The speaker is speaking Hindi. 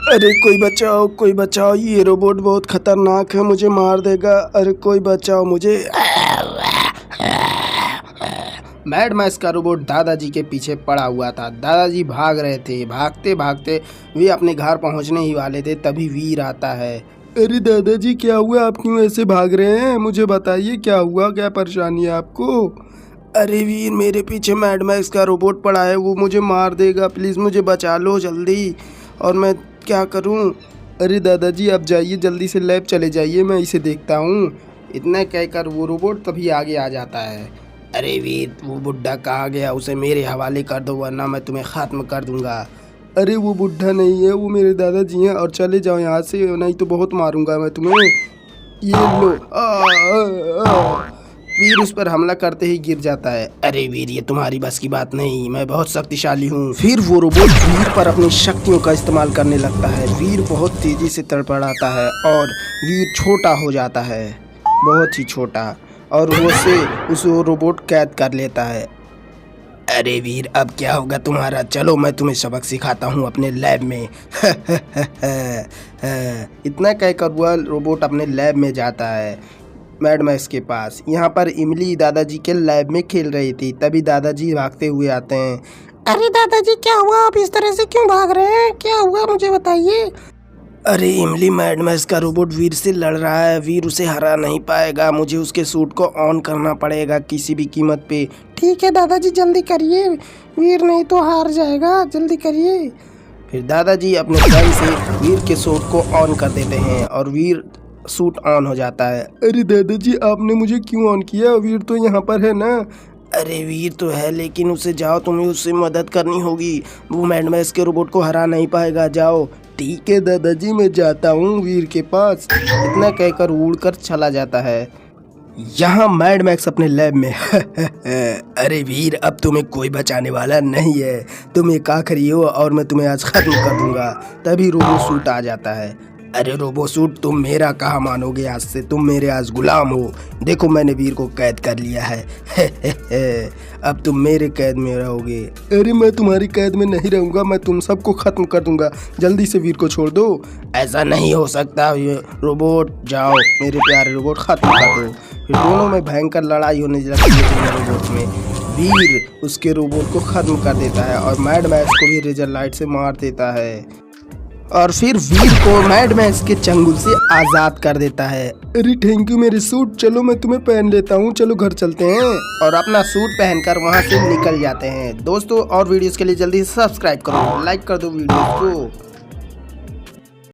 अरे कोई बचाओ, ये रोबोट बहुत खतरनाक है, मुझे मार देगा। अरे कोई बचाओ मुझे। मैड मैक्स का रोबोट दादाजी के पीछे पड़ा हुआ था। दादाजी भाग रहे थे। भागते भागते वे अपने घर पहुंचने ही वाले थे, तभी वीर आता है। अरे दादाजी क्या हुआ, आप क्यों ऐसे भाग रहे हैं? मुझे बताइए क्या हुआ, क्या परेशानी है आपको? अरे वीर, मेरे पीछे मैड मैक्स का रोबोट पड़ा है, वो मुझे मार देगा, प्लीज़ मुझे बचा लो जल्दी। और मैं क्या करूं? अरे दादाजी आप जाइए, जल्दी से लैब चले जाइए, मैं इसे देखता हूं। इतना कहकर वो रोबोट तभी आगे आ जाता है। अरे वीर, वो बुढ़ा कहाँ गया? उसे मेरे हवाले कर दो वरना मैं तुम्हें ख़त्म कर दूंगा। अरे वो बुढ़ा नहीं है, वो मेरे दादाजी हैं। और चले जाओ यहाँ से, नहीं तो बहुत मारूंगा मैं तुम्हें। ये लो। वीर उस पर हमला करते ही गिर जाता है। अरे वीर, ये तुम्हारी बस की बात नहीं, मैं बहुत शक्तिशाली हूँ। फिर वो रोबोट वीर पर अपनी शक्तियों का इस्तेमाल करने लगता है। वीर बहुत तेजी से तड़पड़ाता है और वीर छोटा हो जाता है, बहुत ही छोटा, और वो से उस रोबोट कैद कर लेता है। अरे वीर, अब क्या होगा तुम्हारा? चलो मैं तुम्हें सबक सिखाता हूँ अपने लैब में। इतना कहकर वह रोबोट अपने लैब में जाता है, मैड मैक्स के पास। यहाँ पर इमली दादाजी के लैब में खेल रही थी, तभी दादाजी भागते हुए आते हैं। अरे दादाजी क्या हुआ, आप इस तरह से क्यों भाग रहे हैं? क्या हुआ मुझे बताइए। अरे इमली, मैड मैक्स का रोबोट वीर से लड़ रहा है, वीर उसे हरा नहीं पाएगा, मुझे उसके सूट को ऑन करना पड़ेगा किसी भी कीमत पे। ठीक है दादाजी, जल्दी करिए, वीर नहीं तो हार जाएगा, जल्दी करिए। फिर दादाजी अपने गन से वीर के सूट को ऑन कर देते हैं और वीर सूट ऑन हो जाता है। अरे दादाजी, आपने मुझे क्यों ऑन किया? वीर तो यहाँ पर है ना। अरे वीर तो है, लेकिन उसे जाओ, तुम्हें उससे मदद करनी होगी, वो मैड मैक्स के रोबोट को हरा नहीं पाएगा, जाओ। ठीक है दादाजी, मैं जाता हूँ वीर के पास। इतना कहकर उड़कर चला जाता है। यहाँ मैड मैक्स अपने लैब में। अरे वीर, अब तुम्हें कोई बचाने वाला नहीं है, तुम एक आखिरी हो और मैं तुम्हें आज खत्म कर दूंगा। तभी रोबो सूट आ जाता है। अरे रोबो सूट, तुम मेरा कहाँ मानोगे? आज से तुम मेरे आज गुलाम हो। देखो मैंने वीर को कैद कर लिया है। अब तुम मेरे कैद में रहोगे। अरे मैं तुम्हारी कैद में नहीं रहूंगा, मैं तुम सबको खत्म कर दूंगा, जल्दी से वीर को छोड़ दो। ऐसा नहीं हो सकता ये रोबोट, जाओ मेरे प्यारे रोबोट, खत्म कर दो। फिर दोनों में भयंकर लड़ाई होने लगती है रोबोट में। वीर उसके रोबोट को खत्म कर देता है और मैड मैक्स को भी लेजर लाइट से मार देता है और फिर वीर को मैड मैक्स के चंगुल से आज़ाद कर देता है। अरे थैंक यू मेरे सूट, चलो मैं तुम्हें पहन लेता हूँ, चलो घर चलते हैं। और अपना सूट पहनकर वहाँ से निकल जाते हैं। दोस्तों और वीडियोस के लिए जल्दी से सब्सक्राइब करो, लाइक कर दो वीडियोस को।